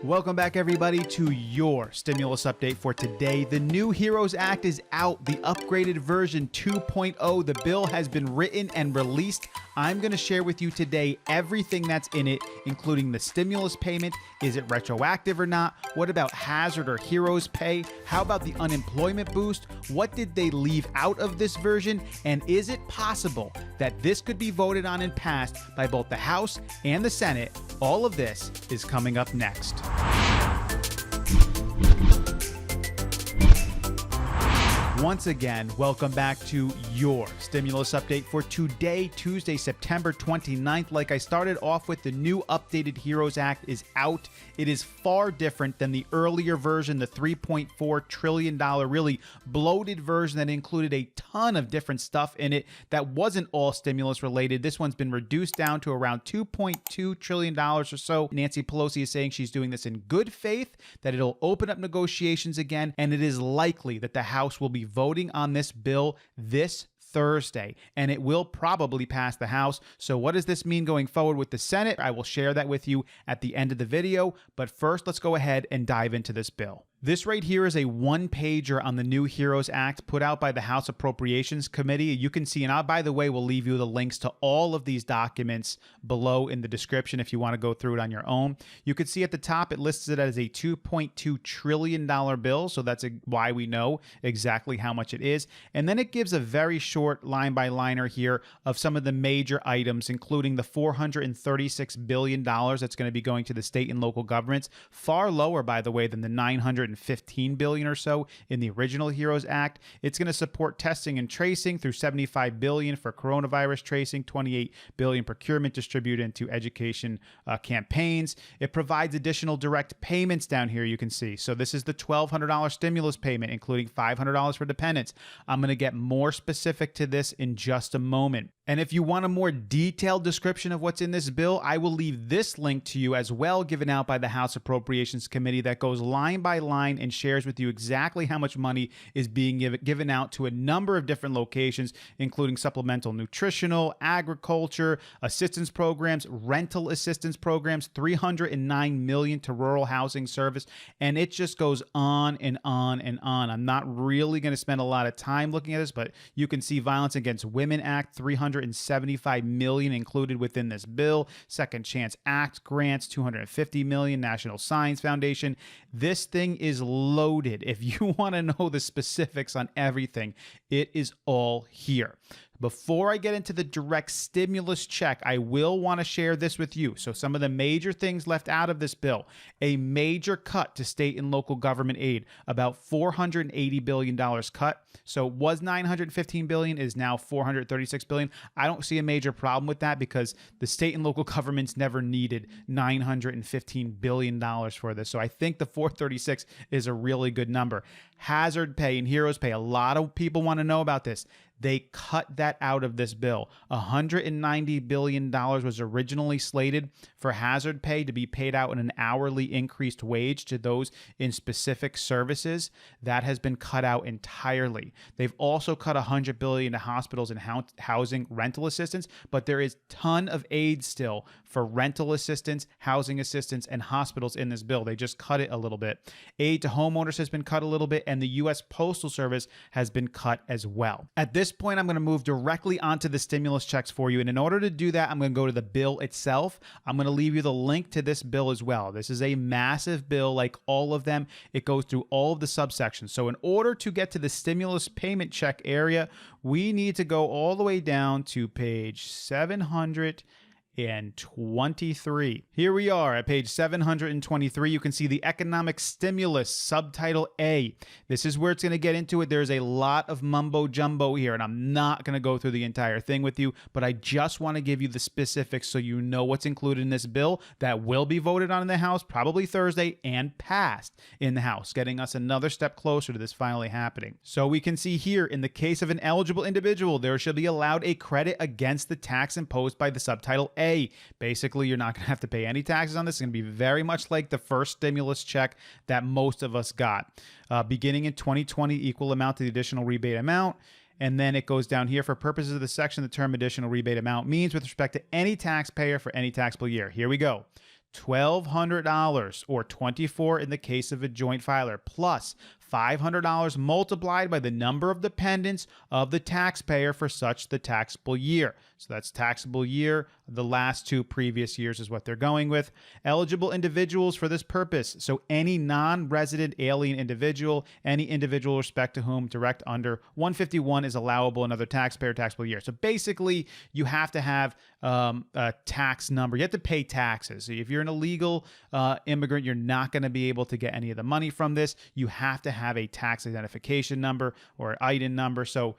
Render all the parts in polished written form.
Welcome back, everybody, to your stimulus update for today. The new HEROES Act is out, the upgraded version 2.0. The bill has been written and released. I'm going to share with you today everything that's in it, including the stimulus payment. Is it retroactive or not? What about hazard or heroes pay? How about the unemployment boost? What did they leave out of this version? And is it possible that this could be voted on and passed by both the House and the Senate? All of this is coming up next. Once again, welcome back to your stimulus update for today, Tuesday, September 29th. Like I started off with, the new updated HEROES Act is out. It is far different than the earlier version, the $3.4 trillion, really bloated version that included a ton of different stuff in it that wasn't all stimulus related. This one's been reduced down to around $2.2 trillion or so. Nancy Pelosi is saying she's doing this in good faith, that it'll open up negotiations again, and it is likely that the House will be voting on this bill this Thursday, and it will probably pass the House. So what does this mean going forward with the Senate? I will share that with you at the end of the video, but first let's go ahead and dive into this bill. This right here is a one-pager on the new HEROES Act put out by the House Appropriations Committee. You can see, and I, by the way, will leave you the links to all of these documents below in the description if you want to go through it on your own. You can see at the top, it lists it as a $2.2 trillion bill, so that's why we know exactly how much it is. And then it gives a very short line-by-liner here of some of the major items, including the $436 billion that's going to be going to the state and local governments, far lower, by the way, than the $915 billion or so in the original HEROES Act. It's going to support testing and tracing through $75 billion for coronavirus tracing, $28 billion procurement distributed into education campaigns. It provides additional direct payments down here, you can see. So this is the $1,200 stimulus payment, including $500 for dependents. I'm going to get more specific to this in just a moment. And if you want a more detailed description of what's in this bill, I will leave this link to you as well, given out by the House Appropriations Committee, that goes line by line and shares with you exactly how much money is being given out to a number of different locations, including supplemental nutritional, agriculture, assistance programs, rental assistance programs, $309 million to rural housing service, and it just goes on and on and on. I'm not really going to spend a lot of time looking at this, but you can see Violence Against Women Act, $375 million included within this bill. Second Chance Act grants, $250 million. National Science Foundation. This thing is loaded. If you want to know the specifics on everything, it is all here. Before I get into the direct stimulus check, I will want to share this with you. So some of the major things left out of this bill: a major cut to state and local government aid, about $480 billion cut. So it was $915 billion, is now $436 billion. I don't see a major problem with that because the state and local governments never needed $915 billion for this. So I think the 436 is a really good number. Hazard pay and heroes pay. A lot of people want to know about this. They cut that out of this bill. $190 billion was originally slated for hazard pay to be paid out in an hourly increased wage to those in specific services. That has been cut out entirely. They've also cut $100 billion to hospitals and housing rental assistance, but there is a ton of aid still for rental assistance, housing assistance, and hospitals in this bill. They just cut it a little bit. Aid to homeowners has been cut a little bit, and the U.S. Postal Service has been cut as well. At this point, I'm going to move directly onto the stimulus checks for you. And in order to do that, I'm going to go to the bill itself. I'm going to leave you the link to this bill as well. This is a massive bill, like all of them. It goes through all of the subsections. So in order to get to the stimulus payment check area, we need to go all the way down to page 723. Here we are at page 723. You can see the economic stimulus, subtitle A. This is where it's going to get into it. There's a lot of mumbo jumbo here, and I'm not going to go through the entire thing with you, but I just want to give you the specifics so you know what's included in this bill that will be voted on in the House probably Thursday and passed in the House, getting us another step closer to this finally happening. So we can see here, in the case of an eligible individual, there shall be allowed a credit against the tax imposed by the subtitle A. Basically, you're not going to have to pay any taxes on this. It's going to be very much like the first stimulus check that most of us got. Beginning in 2020, equal amount to the additional rebate amount. And then it goes down here: for purposes of the section, the term additional rebate amount means with respect to any taxpayer for any taxable year. Here we go. $1,200 or 24 in the case of a joint filer, plus $500 multiplied by the number of dependents of the taxpayer for such the taxable year. So that's taxable year. The last two previous years is what they're going with. Eligible individuals for this purpose. So any non-resident alien individual, any individual with respect to whom direct under 151 is allowable another taxpayer taxable year. So basically, you have to have a tax number. You have to pay taxes. So if you're an illegal immigrant, you're not going to be able to get any of the money from this. You have to have a tax identification number or IDEN number. So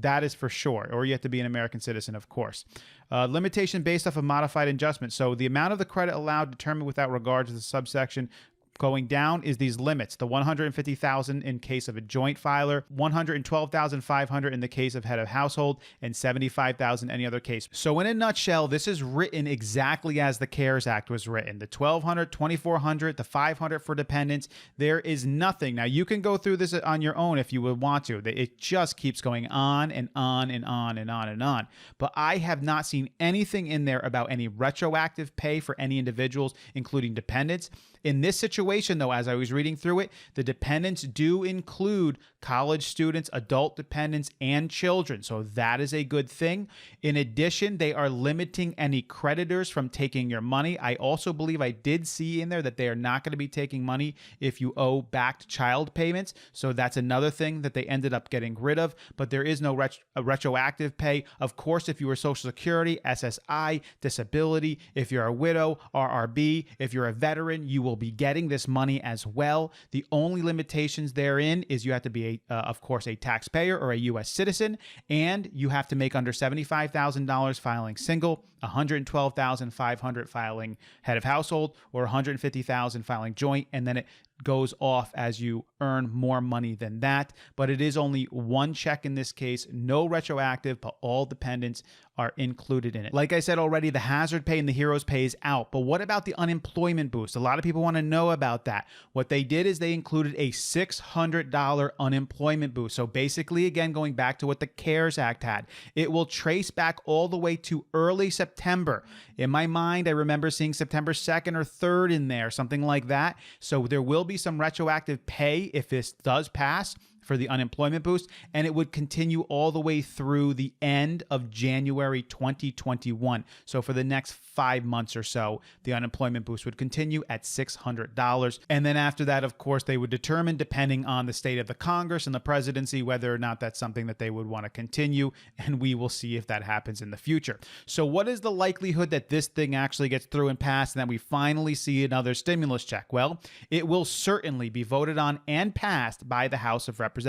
that is for sure. Or you have to be an American citizen, of course. Limitation based off of modified adjustment. So the amount of the credit allowed determined without regard to the subsection going down is these limits: the $150,000 in case of a joint filer, $112,500 in the case of head of household, and $75,000 any other case. So in a nutshell, this is written exactly as the CARES Act was written. The $1,200, $2,400, the $500 for dependents. There is nothing. Now you can go through this on your own if you would want to. It just keeps going on and on and on and on and on. But I have not seen anything in there about any retroactive pay for any individuals, including dependents. In this situation, though, as I was reading through it, the dependents do include college students, adult dependents, and children. So that is a good thing. In addition, they are limiting any creditors from taking your money. I also believe I did see in there that they are not going to be taking money if you owe back child payments. So that's another thing that they ended up getting rid of. But there is no retroactive pay. Of course, if you were Social Security, SSI, disability, if you're a widow, RRB, if you're a veteran, you will be getting this money as well. The only limitations therein is you have to be, of course, a taxpayer or a U.S. citizen, and you have to make under $75,000 filing single, $112,500 filing head of household, or $150,000 filing joint, and then it goes off as you earn more money than that. But it is only one check in this case, no retroactive, but all dependents are included in it. Like I said already, the hazard pay and the heroes pay is out. But what about the unemployment boost? A lot of people want to know about that. What they did is they included a $600 unemployment boost. So basically, again, going back to what the CARES Act had, it will trace back all the way to early September. In my mind, I remember seeing September 2nd or 3rd in there, something like that. So there will be some retroactive pay if this does pass for the unemployment boost, and it would continue all the way through the end of January 2021. So for the next 5 months or so, the unemployment boost would continue at $600. And then after that, of course, they would determine, depending on the state of the Congress and the presidency, whether or not that's something that they would want to continue, and we will see if that happens in the future. So what is the likelihood that this thing actually gets through and passed and that we finally see another stimulus check? Well, it will certainly be voted on and passed by the House of Representatives.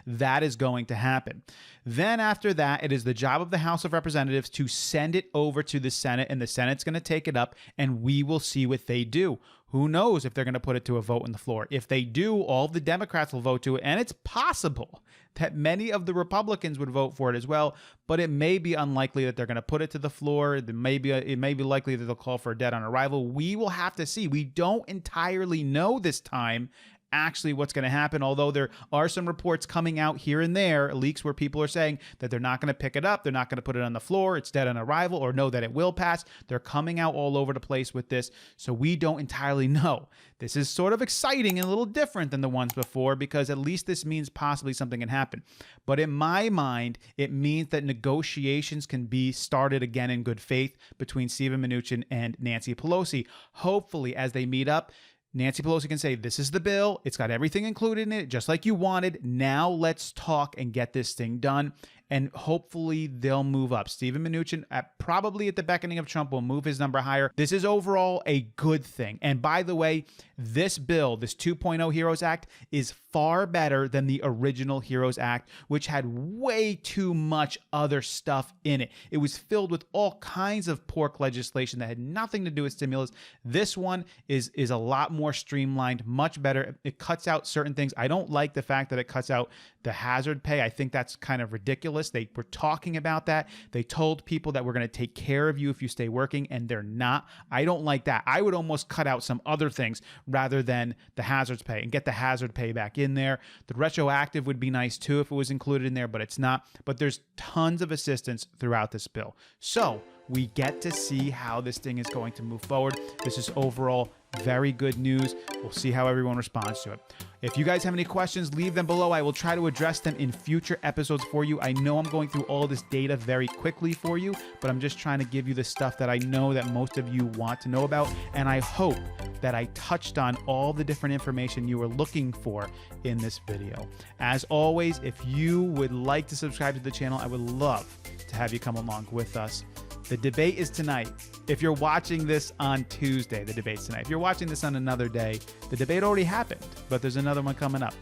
That is going to happen. Then after that, it is the job of the House of Representatives to send it over to the Senate, and the Senate's going to take it up, and we will see what they do. Who knows if they're going to put it to a vote on the floor? If they do, all the Democrats will vote to it, and it's possible that many of the Republicans would vote for it as well, but it may be unlikely that they're going to put it to the floor. It may be likely that they'll call for a dead on arrival. We will have to see. We don't entirely know this time actually what's going to happen, although there are some reports coming out here and there, leaks where people are saying that they're not going to pick it up, they're not going to put it on the floor, it's dead on arrival, or know that it will pass. They're coming out all over the place with this, so we don't entirely know. This is sort of exciting and a little different than the ones before, because at least this means possibly something can happen. But in my mind, it means that negotiations can be started again in good faith between Steven Mnuchin and Nancy Pelosi. Hopefully, as they meet up, Nancy Pelosi can say, this is the bill. It's got everything included in it, just like you wanted. Now let's talk and get this thing done. And hopefully they'll move up. Steven Mnuchin, probably at the beckoning of Trump, will move his number higher. This is overall a good thing. And by the way, this bill, this 2.0 HEROES Act, is far better than the original HEROES Act, which had way too much other stuff in it. It was filled with all kinds of pork legislation that had nothing to do with stimulus. This one is a lot more streamlined, much better. It cuts out certain things. I don't like the fact that it cuts out the hazard pay. I think that's kind of ridiculous. stimulus. They were talking about that. They told people that we're going to take care of you if you stay working, and they're not. I don't like that. I would almost cut out some other things rather than the hazards pay and get the hazard pay back in there. The retroactive would be nice too if it was included in there, but it's not. But there's tons of assistance throughout this bill. So we get to see how this thing is going to move forward. This is overall very good news. We'll see how everyone responds to it. If you guys have any questions, leave them below. I will try to address them in future episodes for you. I know I'm going through all this data very quickly for you, but I'm just trying to give you the stuff that I know that most of you want to know about. And I hope that I touched on all the different information you were looking for in this video. As always, if you would like to subscribe to the channel, I would love to have you come along with us. The debate is tonight. If you're watching this on Tuesday, the debate's tonight. If you're watching this on another day, the debate already happened, but there's another one coming up.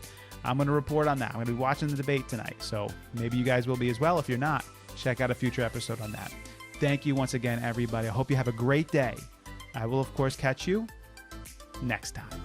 I'm going to report on that. I'm going to be watching the debate tonight, so maybe you guys will be as well. If you're not, check out a future episode on that. Thank you once again, everybody. I hope you have a great day. I will, of course, catch you next time.